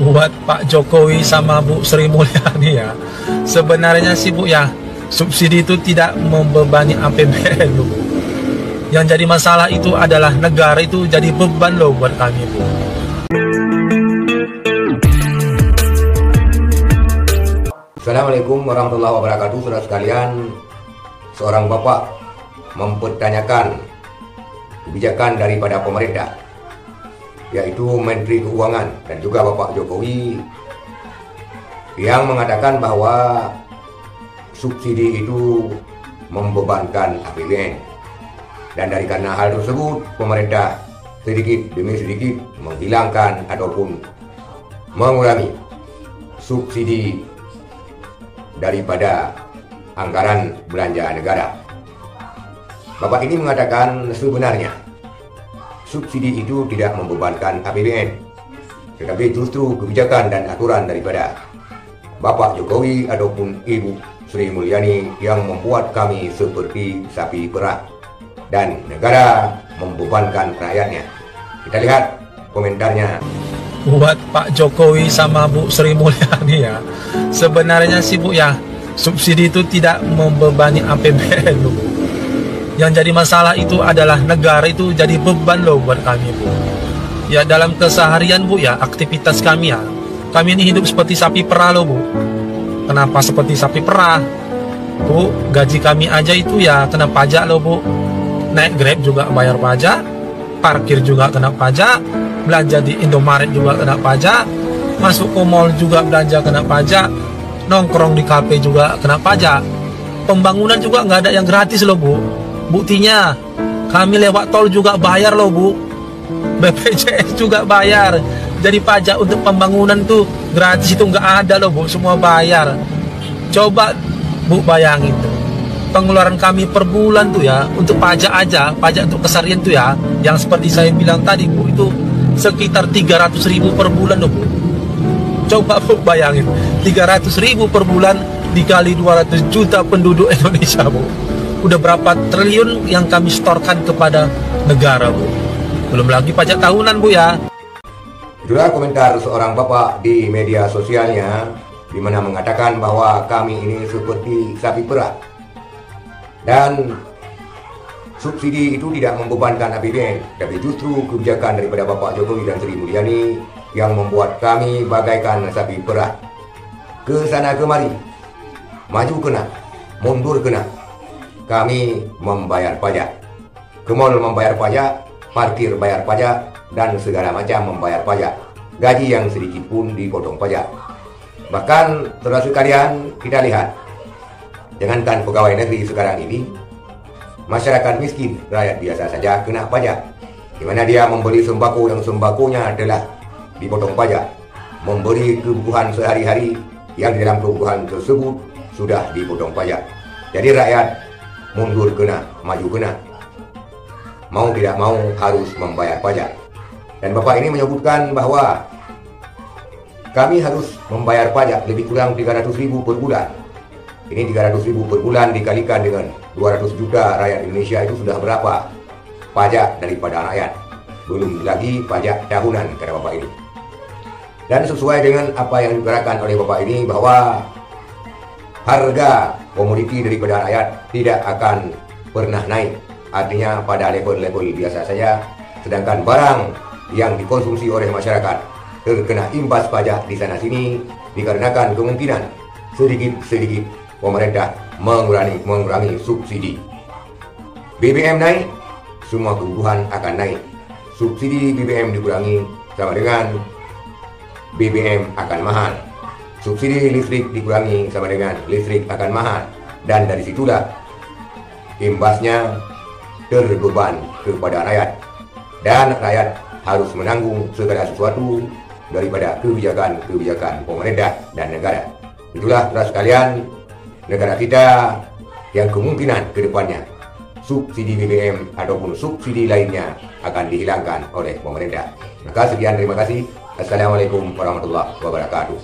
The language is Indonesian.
Buat Pak Jokowi sama Bu Sri Mulyani ya, sebenarnya sih Bu ya, subsidi itu tidak membebani APBN Bu. Yang jadi masalah itu adalah negara itu jadi beban loh buat kami Bu. Assalamualaikum warahmatullahi wabarakatuh. Saudara sekalian, seorang bapak mempertanyakan kebijakan daripada pemerintah, yaitu Menteri Keuangan dan juga Bapak Jokowi, yang mengatakan bahwa subsidi itu membebankan APBN. Dan dari karena hal tersebut, pemerintah sedikit demi sedikit menghilangkan ataupun mengurangi subsidi daripada anggaran belanja negara. Bapak ini mengatakan sebenarnya subsidi itu tidak membebankan APBN, tetapi justru kebijakan dan aturan daripada Bapak Jokowi ataupun Ibu Sri Mulyani yang membuat kami seperti sapi perah dan negara membebankan rakyatnya. Kita lihat komentarnya. Buat Pak Jokowi sama Bu Sri Mulyani ya, sebenarnya sih Bu ya, subsidi itu tidak membebani APBN Bu. Yang jadi masalah itu adalah negara itu jadi beban loh buat kami Bu. Ya dalam keseharian Bu ya, aktivitas kami ya, kami ini hidup seperti sapi perah loh Bu. Kenapa seperti sapi perah? Bu, gaji kami aja itu ya kena pajak loh Bu. Naik Grab juga bayar pajak, parkir juga kena pajak, belanja di Indomaret juga kena pajak, masuk ke mall juga belanja kena pajak, nongkrong di kafe juga kena pajak. Pembangunan juga nggak ada yang gratis loh Bu. Buktinya kami lewat tol juga bayar loh Bu. BPJS juga bayar. Jadi pajak untuk pembangunan tuh gratis itu nggak ada loh Bu, semua bayar. Coba Bu bayangin tuh, pengeluaran kami per bulan tuh ya untuk pajak aja, pajak untuk keseharian tuh ya, yang seperti saya bilang tadi Bu, itu sekitar 300.000 per bulan loh Bu. Coba Bu bayangin, 300.000 per bulan dikali 200 juta penduduk Indonesia Bu. Udah berapa triliun yang kami setorkan kepada negara Bu. Belum lagi pajak tahunan Bu ya. Itulah komentar seorang bapak di media sosialnya, di mana mengatakan bahwa kami ini seperti sapi perah dan subsidi itu tidak membebankan APBN, tapi justru kebijakan daripada Bapak Jokowi dan Sri Mulyani yang membuat kami bagaikan sapi perah, ke sana kemari, maju kena, mundur kena. Kami membayar pajak, ke mall membayar pajak, parkir bayar pajak, dan segala macam membayar pajak. Gaji yang sedikit pun dipotong pajak. Bahkan saudara sekalian, kita lihat, jangankan pegawai negeri sekarang ini, masyarakat miskin, rakyat biasa saja kena pajak, di mana dia membeli sembako yang sembakonya adalah dipotong pajak, memberi kebutuhan sehari-hari yang di dalam kebutuhan tersebut sudah dipotong pajak. Jadi rakyat mundur kena, maju kena, mau tidak mau harus membayar pajak. Dan Bapak ini menyebutkan bahwa kami harus membayar pajak lebih kurang 300.000 per bulan. Ini 300.000 per bulan dikalikan dengan 200 juta rakyat Indonesia, itu sudah berapa pajak daripada rakyat? Belum lagi pajak tahunan, kata Bapak ini. Dan sesuai dengan apa yang dikatakan oleh Bapak ini, bahwa harga komoditi daripada rakyat tidak akan pernah naik. Artinya pada level-level biasa saja, sedangkan barang yang dikonsumsi oleh masyarakat terkena imbas pajak di sana-sini, dikarenakan kemungkinan sedikit-sedikit pemerintah mengurangi subsidi. BBM naik, semua kebutuhan akan naik. Subsidi BBM dikurangi, sama dengan BBM akan mahal. Subsidi listrik dikurangi, sama dengan listrik akan mahal. Dan dari situlah imbasnya terbeban kepada rakyat. Dan rakyat harus menanggung segala sesuatu daripada kebijakan-kebijakan pemerintah dan negara. Itulah saudara sekalian, negara kita yang kemungkinan ke depannya subsidi BBM ataupun subsidi lainnya akan dihilangkan oleh pemerintah. Maka sekian, terima kasih. Assalamualaikum warahmatullahi wabarakatuh.